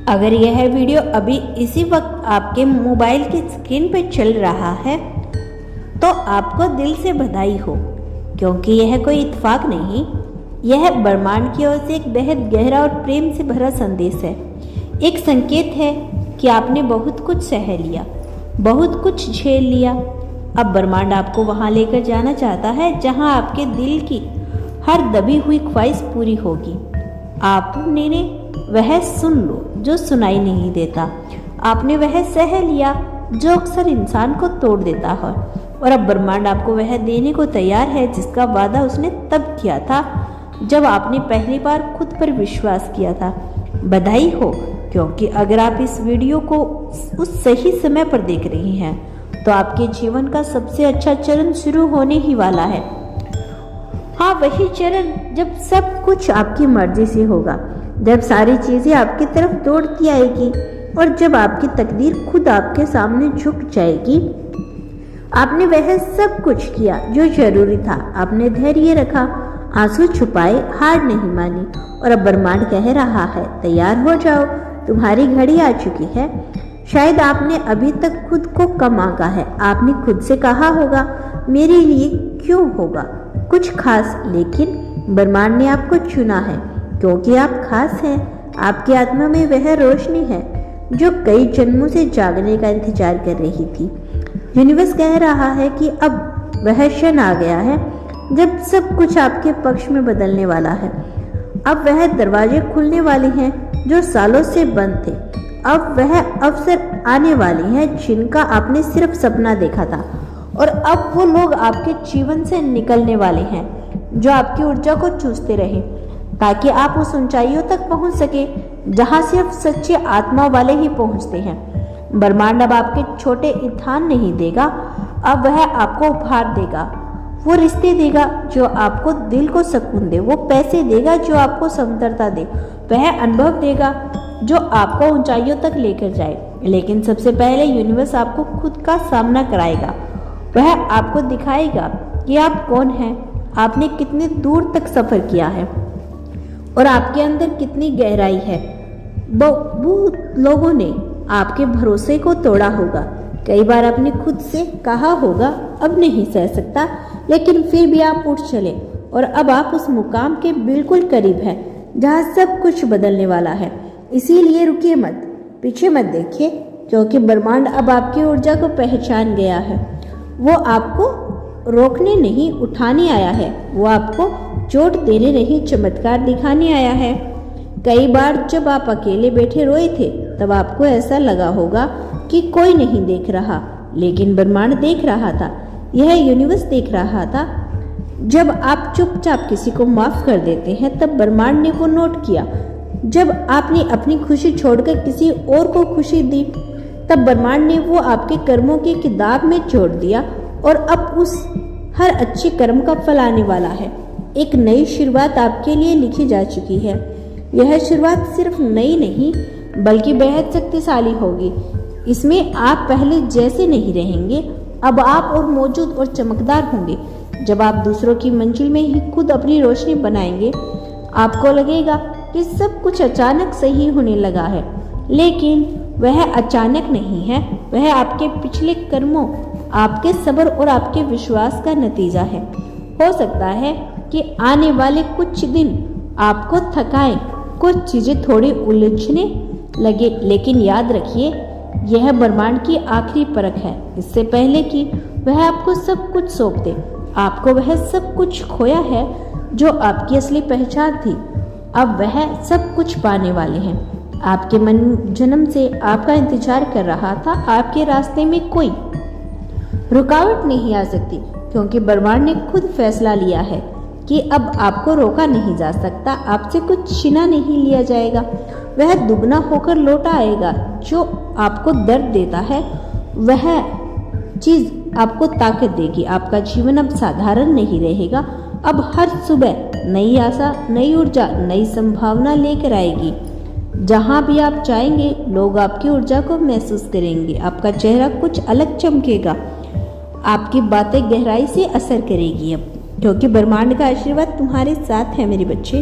अगर यह वीडियो अभी इसी वक्त आपके मोबाइल की स्क्रीन पर चल रहा है तो आपको दिल से बधाई हो, क्योंकि यह कोई इत्तेफाक नहीं, यह ब्रह्मांड की ओर से एक बेहद गहरा और प्रेम से भरा संदेश है। एक संकेत है कि आपने बहुत कुछ सह लिया, बहुत कुछ झेल लिया। अब ब्रह्मांड आपको वहां लेकर जाना चाहता है जहां आपके दिल की हर दबी हुई ख्वाहिश पूरी होगी। आपने वह सुन लो जो सुनाई नहीं देता, आपने वह सह लिया जो अक्सर इंसान को तोड़ देता है, और अब ब्रह्मांड आपको वह देने को तैयार है जिसका वादा उसने तब किया था जब आपने पहली बार खुद पर विश्वास किया था। बधाई हो, क्योंकि अगर आप इस वीडियो को उस सही समय पर देख रही हैं तो आपके जीवन का सबसे अच्छा चरण शुरू होने ही वाला है। हाँ, वही चरण जब सब कुछ आपकी मर्जी से होगा, जब सारी चीजें आपकी तरफ दौड़ती आएगी और जब आपकी तकदीर खुद आपके सामने झुक जाएगी। आपने वह सब कुछ किया जो जरूरी था, आपने धैर्य रखा, आंसू छुपाए, हार नहीं मानी, और अब ब्रह्मांड कह रहा है तैयार हो जाओ, तुम्हारी घड़ी आ चुकी है। शायद आपने अभी तक खुद को कम आंका है, आपने खुद से कहा होगा मेरे लिए क्यों होगा कुछ खास, लेकिन ब्रह्मांड ने आपको चुना है क्योंकि आप खास हैं। आपकी आत्मा में वह रोशनी है जो कई जन्मों से जागने का इंतजार कर रही थी। यूनिवर्स कह रहा है कि अब वह क्षण आ गया है जब सब कुछ आपके पक्ष में बदलने वाला है। अब वह दरवाजे खुलने वाले हैं जो सालों से बंद थे। अब वह अवसर आने वाले हैं जिनका आपने सिर्फ सपना देखा था, और अब वो लोग आपके जीवन से निकलने वाले हैं जो आपकी ऊर्जा को चूसते रहे ताकि आप उस ऊंचाइयों तक पहुंच सके जहां सिर्फ सच्चे आत्मा वाले ही पहुंचते हैं। ब्रह्मांड अब आपके छोटे इम्तिहान नहीं देगा, अब वह आपको उपहार देगा, वो रिश्ते देगा जो आपको दिल को सुकून दे, वो पैसे देगा जो आपको समदर्दता दे, वह अनुभव देगा जो आपको ऊंचाइयों तक लेकर जाए। लेकिन सबसे पहले यूनिवर्स आपको खुद का सामना कराएगा। वह आपको दिखाएगा कि आप कौन हैं, आपने कितने दूर तक सफर किया है और आपके अंदर कितनी गहराई है। बहुत लोगों ने आपके भरोसे को तोड़ा होगा, कई बार आपने खुद से कहा होगा अब नहीं सह सकता, लेकिन फिर भी आप उठ चले और अब आप उस मुकाम के बिल्कुल करीब हैं जहां सब कुछ बदलने वाला है। इसीलिए रुकिए मत, पीछे मत देखिए, क्योंकि ब्रह्मांड अब आपकी ऊर्जा को पहचान गया है। वो आपको रोकने नहीं, उठाने आया है। वो आपको चोट देने नहीं, चमत्कार दिखाने आया है। कई बार जब आप अकेले बैठे रोए थे तब आपको ऐसा लगा होगा कि कोई नहीं देख रहा, लेकिन ब्रह्मांड देख रहा था, यह यूनिवर्स देख रहा था। जब आप चुपचाप किसी को माफ कर देते हैं तब ब्रह्मांड ने वो नोट किया। जब आपने अपनी खुशी छोड़कर किसी और को खुशी दी तब ब्रह्मांड ने वो आपके कर्मों की किताब में जोड़ दिया, और अब उस हर अच्छे कर्म का फल आने वाला है। एक नई शुरुआत आपके लिए लिखी जा चुकी है। यह शुरुआत सिर्फ नई नहीं बल्कि बेहद शक्तिशाली होगी। इसमें आप पहले जैसे नहीं रहेंगे, अब आप और मौजूद और चमकदार होंगे। जब आप दूसरों की मंजिल में ही खुद अपनी रोशनी बनाएंगे, आपको लगेगा कि सब कुछ अचानक सही होने लगा है, लेकिन वह अचानक नहीं है, वह आपके पिछले कर्मों, आपके सब्र और आपके विश्वास का नतीजा है। हो सकता है कि आने वाले कुछ दिन आपको थकाए, कुछ चीजें थोड़ी उलझने लगे, लेकिन याद रखिए यह ब्रह्मांड की आखिरी परख है। इससे पहले कि वह आपको सब कुछ सौंप दे, आपको वह सब कुछ खोया है जो आपकी असली पहचान थी। अब वह सब कुछ पाने वाले हैं। आपके मन जन्म से आपका इंतजार कर रहा था। आपके रास्ते में कोई रुकावट नहीं आ सकती, क्योंकि ब्रह्मांड ने खुद फैसला लिया है कि अब आपको रोका नहीं जा सकता, आपसे कुछ छीना नहीं लिया जाएगा। वह दुगना होकर लौटा आएगा। जो आपको दर्द देता है वह चीज आपको ताकत देगी। आपका जीवन अब साधारण नहीं रहेगा। अब हर सुबह नई आशा, नई ऊर्जा, नई संभावना लेकर आएगी। जहां भी आप जाएंगे लोग आपकी ऊर्जा को महसूस करेंगे। आपका चेहरा कुछ अलग चमकेगा, आपकी बातें गहराई से असर करेगी अब, क्योंकि ब्रह्मांड का आशीर्वाद तुम्हारे साथ है मेरे बच्चे।